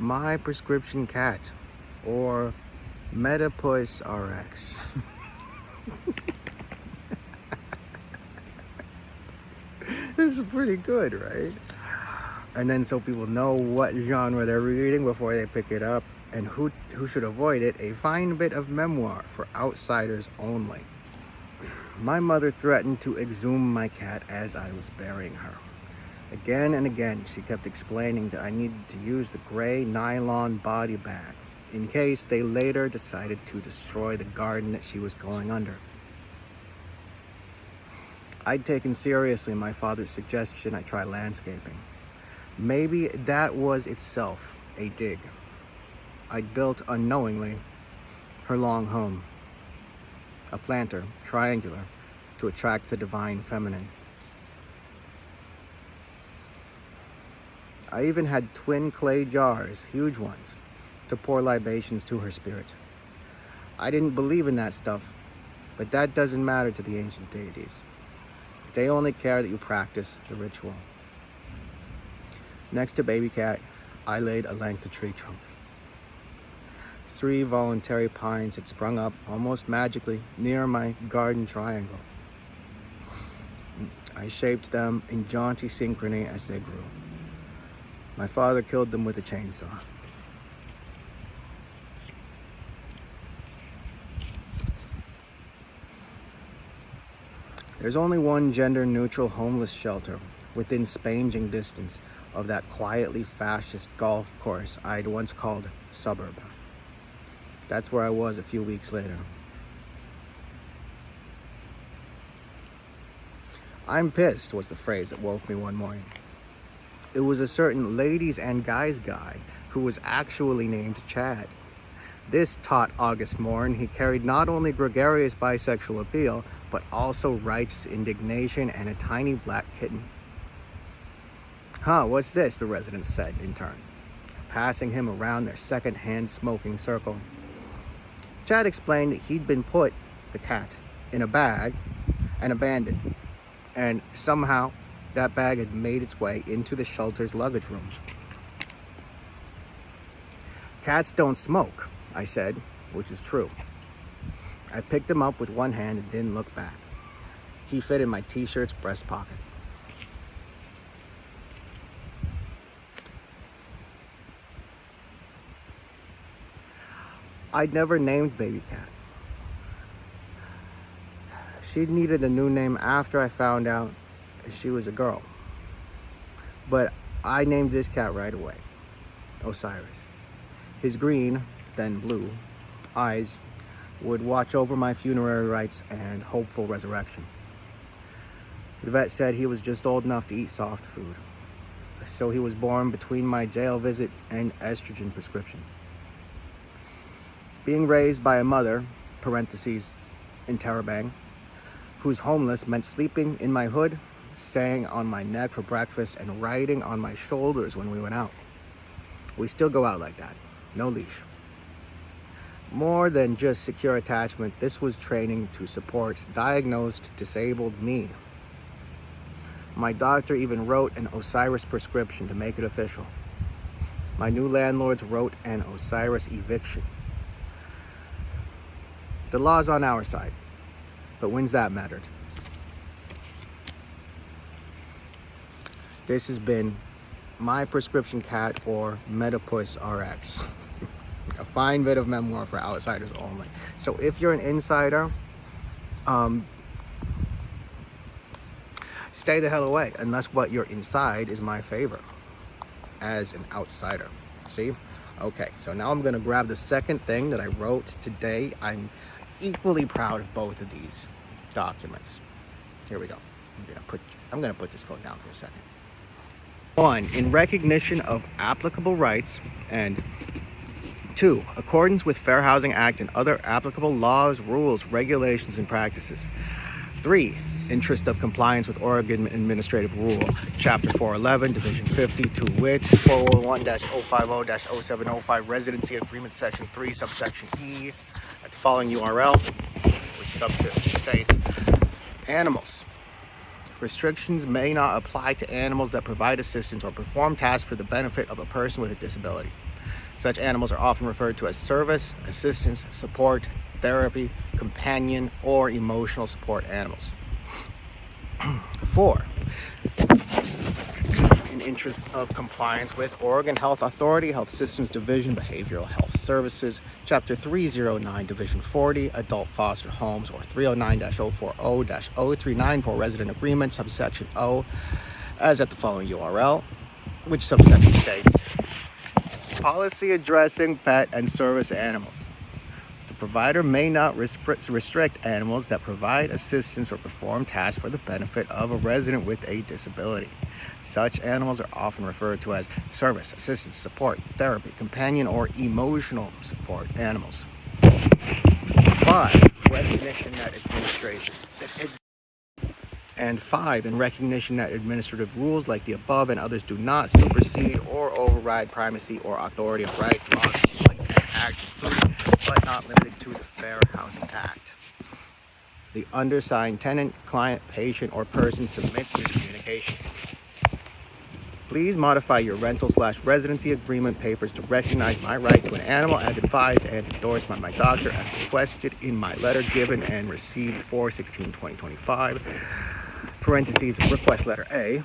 My Prescription Cat, or Medi-Puss Rx. This is pretty good, right? And then so people know what genre they're reading before they pick it up, and who should avoid it, a fine bit of memoir for outsiders only. My mother threatened to exhume my cat as I was burying her. Again and again, she kept explaining that I needed to use the gray nylon body bag in case they later decided to destroy the garden that she was going under. I'd taken seriously my father's suggestion I try landscaping. Maybe that was itself a dig. I'd built unknowingly her long home, a planter, triangular, to attract the divine feminine. I even had twin clay jars, huge ones, to pour libations to her spirit. I didn't believe in that stuff, but that doesn't matter to the ancient deities. They only care that you practice the ritual. Next to baby cat, I laid a length of tree trunk. 3 voluntary pines had sprung up almost magically near my garden triangle. I shaped them in jaunty synchrony as they grew. My father killed them with a chainsaw. There's only one gender-neutral homeless shelter within spanging distance of that quietly fascist golf course I'd once called suburb. That's where I was a few weeks later. "I'm pissed" was the phrase that woke me one morning. It was a certain ladies and guys guy who was actually named Chad. This taut August morn, he carried not only gregarious bisexual appeal, but also righteous indignation and a tiny black kitten. "Huh, what's this?" the residents said in turn, passing him around their second-hand smoking circle. Chad explained that he'd been put, the cat, in a bag and abandoned, and somehow that bag had made its way into the shelter's luggage room. "Cats don't smoke," I said, which is true. I picked him up with one hand and didn't look back. He fit in my t-shirt's breast pocket. I'd never named baby cat. She'd needed a new name after I found out she was a girl. But I named this cat right away, Osiris. His green, then blue, eyes would watch over my funerary rites and hopeful resurrection. The vet said he was just old enough to eat soft food, so he was born between my jail visit and estrogen prescription. Being raised by a mother, parentheses, in Terabang, who's homeless meant sleeping in my hood, staying on my neck for breakfast, and riding on my shoulders when we went out. We still go out like that, no leash. More than just secure attachment, this was training to support diagnosed disabled me. My doctor even wrote an Osiris prescription to make it official. My new landlords wrote an Osiris eviction. The law's on our side, but when's that mattered? This has been My Prescription Cat, or Medi-Puss Rx. A fine bit of memoir for outsiders only. So if you're an insider, stay the hell away, unless what you're inside is my favor as an outsider. See? Okay, so now I'm gonna grab the second thing that I wrote today. I'm equally proud of both of these documents. Here we go. I'm gonna put this phone down for a second. 1, in recognition of applicable rights, and 2, accordance with Fair Housing Act and other applicable laws, rules, regulations, and practices. 3, interest of compliance with Oregon Administrative Rule, Chapter 411, Division 50, to wit, 401-050-0705, Residency Agreement, Section 3, Subsection E, at the following URL, which subsection states, animals. Restrictions may not apply to animals that provide assistance or perform tasks for the benefit of a person with a disability. Such animals are often referred to as service, assistance, support, therapy, companion, or emotional support animals. 4. In interest of compliance with Oregon Health Authority, Health Systems Division, Behavioral Health Services, Chapter 309, Division 40, Adult Foster Homes, or 309-040-0394 Resident Agreement, subsection O, as at the following URL, which subsection states, policy addressing pet and service animals. The provider may not restrict animals that provide assistance or perform tasks for the benefit of a resident with a disability. Such animals are often referred to as service, assistance, support, therapy, companion, or emotional support animals. 5. Recognition that administration. And 5, in recognition that administrative rules like the above and others do not supersede or override primacy or authority of rights, laws, complaints, and acts, including but not limited to the Fair Housing Act. The undersigned tenant, client, patient, or person submits this communication. Please modify your rental/residency agreement papers to recognize my right to an animal as advised and endorsed by my doctor as requested in my letter given and received 4/16/2025, parentheses, request letter A,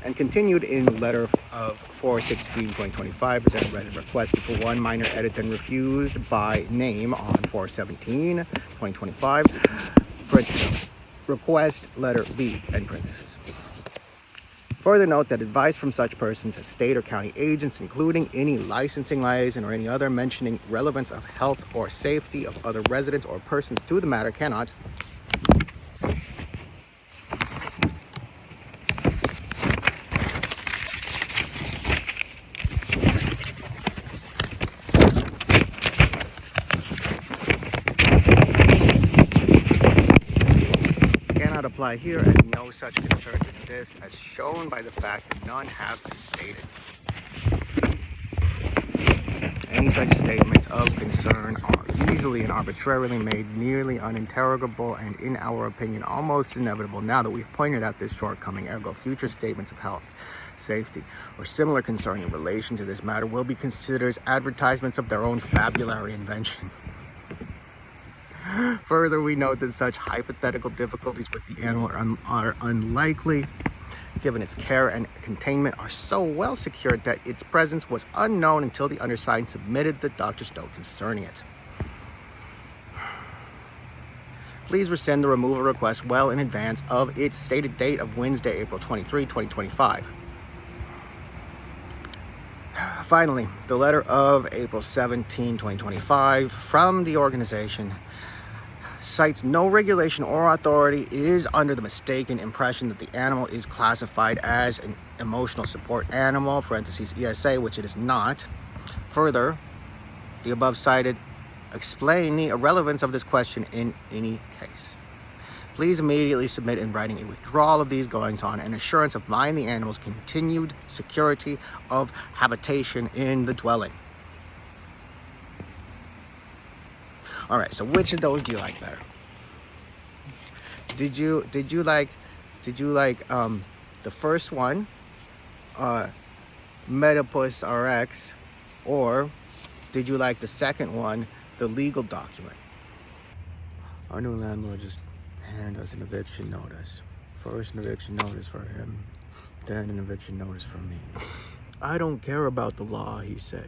and continued in letter of 4/16/2025, presented, read, and requested for one minor edit, then refused by name on 4/17/2025, parentheses, request letter B, end parentheses. Further note that advice from such persons as state or county agents, including any licensing liaison or any other mentioning relevance of health or safety of other residents or persons to the matter cannot apply here, as no such concerns exist, as shown by the fact that none have been stated. Any such statements of concern are easily and arbitrarily made nearly uninterrogable and, in our opinion, almost inevitable now that we've pointed out this shortcoming. Ergo, future statements of health, safety, or similar concern in relation to this matter will be considered advertisements of their own fabulary invention. Further, we note that such hypothetical difficulties with the animal are unlikely, given its care and containment are so well secured that its presence was unknown until the undersigned submitted the doctor's note concerning it. Please rescind the removal request well in advance of its stated date of Wednesday, April 23, 2025. Finally, the letter of April 17, 2025 from the organization cites no regulation or authority, is under the mistaken impression that the animal is classified as an emotional support animal, parentheses ESA, which it is not. Further, the above cited explain the irrelevance of this question in any case. Please immediately submit in writing a withdrawal of these goings-on and assurance of mine the animal's continued security of habitation in the dwelling. All right, so which of those do you like better? Did you like the first one, Medi-Puss Rx, or did you like the second one, the legal document? Our new landlord just handed us an eviction notice. First an eviction notice for him, then an eviction notice for me. I don't care about the law, he said.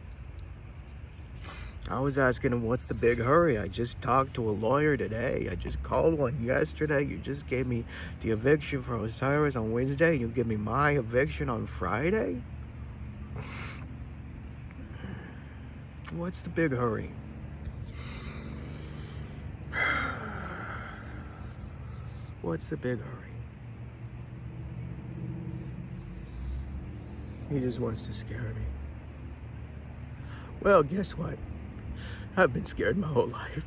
I was asking him, what's the big hurry? I just talked to a lawyer today. I just called one yesterday. You just gave me the eviction for Osiris on Wednesday, and you give me my eviction on Friday? What's the big hurry? What's the big hurry? He just wants to scare me. Well, guess what? I've been scared my whole life.